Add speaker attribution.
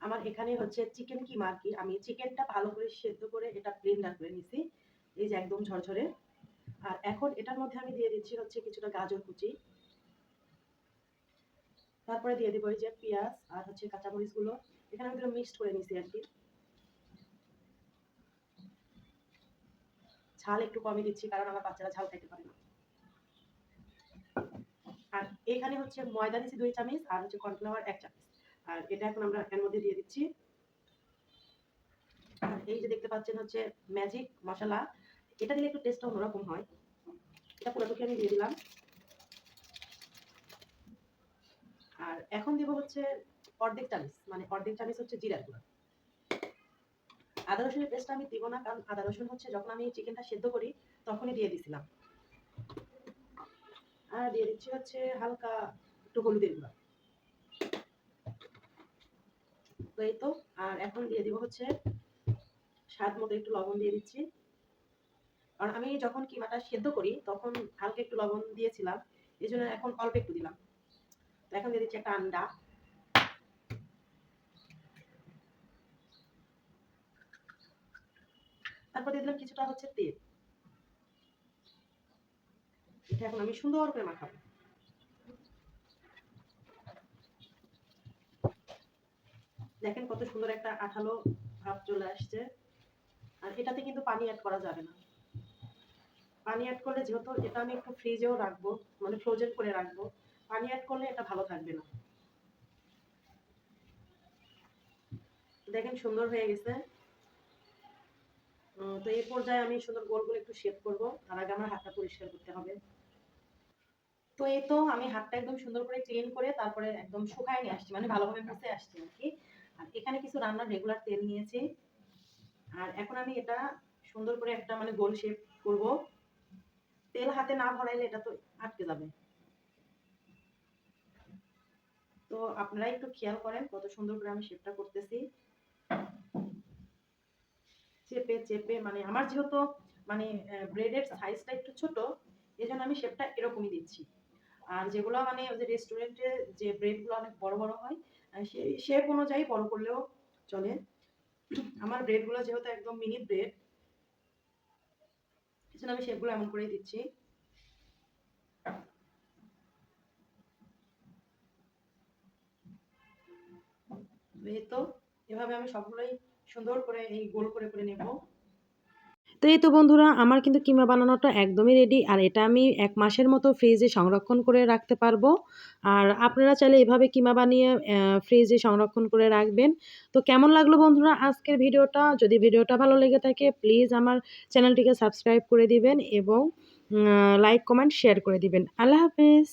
Speaker 1: আমার এখানে হচ্ছে চিকেন কিমা আর কি। আমি চিকেনটা ভালো করে সেদ্ধ করে এটা ব্লেন্ডার করে নিছি, এই যে একদম ঝরঝরে। আর এখন এটার মধ্যে আমি দিয়ে দিচ্ছি হচ্ছে কিছুটা গাজর কুচি, তারপরে দিয়ে দিব এই যে পেঁয়াজ আর হচ্ছে কাঁচামরিচ গুলো, এখানে আমি এগুলো মিক্সড করে নিছি আর কি। ঝাল একটু কমই দিচ্ছি কারণ আমার বাচ্চারা ঝাল খাইতে পারে না। আর এখানে হচ্ছে ময়দা দিচ্ছি 2 চামচ আর হচ্ছে কর্নফ্লাওয়ার 1 চামচ। আর এটা এখন আমরা এর মধ্যে দিয়ে দিচ্ছি। আর এই যে দেখতে পাচ্ছেন হচ্ছে ম্যাজিক মশলা, এটা দিলে একটু টেস্টটা অন্যরকম হয়। এটা পুরোটুকু আমি দিয়ে দিলাম। আর এখন দিব হচ্ছে অর্ধেক চামচ, মানে অর্ধেক চামচ হচ্ছে জিরার গুঁড়া। আদা রসুনের পেস্টটা আমি দিব না, কারণ আদা রসুন হচ্ছে যখন আমি চিকেনটা সেদ্ধ করি তখনই দিয়ে দিছিলাম। আর দিয়ে দিচ্ছি হচ্ছে হালকা একটু হলুদের গুঁড়া। তো এই তো। আর এখন দিয়ে দিব হচ্ছে স্বাদ মতো একটু লবণ দিয়ে দিচ্ছি, কারণ আমি যখন কিমাটা সেদ্ধ করি তখন হালকা একটু লবণ দিয়েছিলাম, এই জন্য এখন অল্প একটু দিলাম। তো এখন দিয়ে দিচ্ছি একটা আন্ডা, তারপর দিয়ে দিলাম কিছুটা হচ্ছে তেল। এটা এখন আমি সুন্দর করে মাখাবো। দেখেন কত সুন্দর একটা আঠালো ভাব চলে আসছে। আর এটাতে কিন্তু পানি অ্যাড করা যাবে না। পানি অ্যাড করলে, যেহেতু এটা আমি একটু ফ্রিজেও রাখবো, মানে ফ্রোজেন করে রাখবো, পানি অ্যাড করলে এটা ভালো থাকবে না। দেখেন সুন্দর হয়ে গেছে। তো এই পর্যায়ে আমি সুন্দর গোল গোল একটু শেপ করবো, তার আগে আমার হাতটা পরিষ্কার করতে হবে। তো এই তো আমি হাতটা একদম সুন্দর করে ক্লিন করে তারপরে একদম শুকায় নিয়ে আসছি, মানে ভালোভাবে মুছে আসছি আর কি। আর এখানে কিছু রান্নার রেগুলার তেল নিয়েছি। আর এখন আমি এটা সুন্দর করে একটা মানে গোল শেপ করব। তেল হাতে না ভরাইলে এটা তো আটকে যাবে। তো আপনারা একটু খেয়াল করেন কত সুন্দর করে আমি শেপটা করতেছি, চেপে চেপে। মানে আমার যেহেতু মানে ব্রেডের সাইজটা একটু ছোট, এজন্য আমি শেপটা এরকমই দিচ্ছি। আর যেগুলো মানে ওই যে রেস্টুরেন্টে যে ব্রেডগুলো অনেক বড় বড় হয়, সেই শেপ অনুযায়ী বড় করলেও চলে। আমার ব্রেডগুলো যেহেতু একদম মিনি ব্রেড, এজন্য আমি শেপগুলো এমন করেই দিচ্ছি। এই তো এভাবে আমি সবগুলোই সুন্দর করে এই গোল করে করে নেব। তো এই তো বন্ধুরা, আমার কিন্তু কিমা বানানোটা একদমই রেডি। আর এটা আমি 1 মাসের মতো ফ্রিজে সংরক্ষণ করে রাখতে পারবো। আর আপনারা চাইলে এভাবে কিমা বানিয়ে ফ্রিজে সংরক্ষণ করে রাখবেন। তো কেমন লাগলো বন্ধুরা আজকের ভিডিওটা? যদি ভিডিওটা ভালো লেগে থাকে প্লিজ আমার চ্যানেলটিকে সাবস্ক্রাইব করে দিবেন এবং লাইক, কমেন্ট, শেয়ার করে দিবেন। আল্লাহ হাফেজ।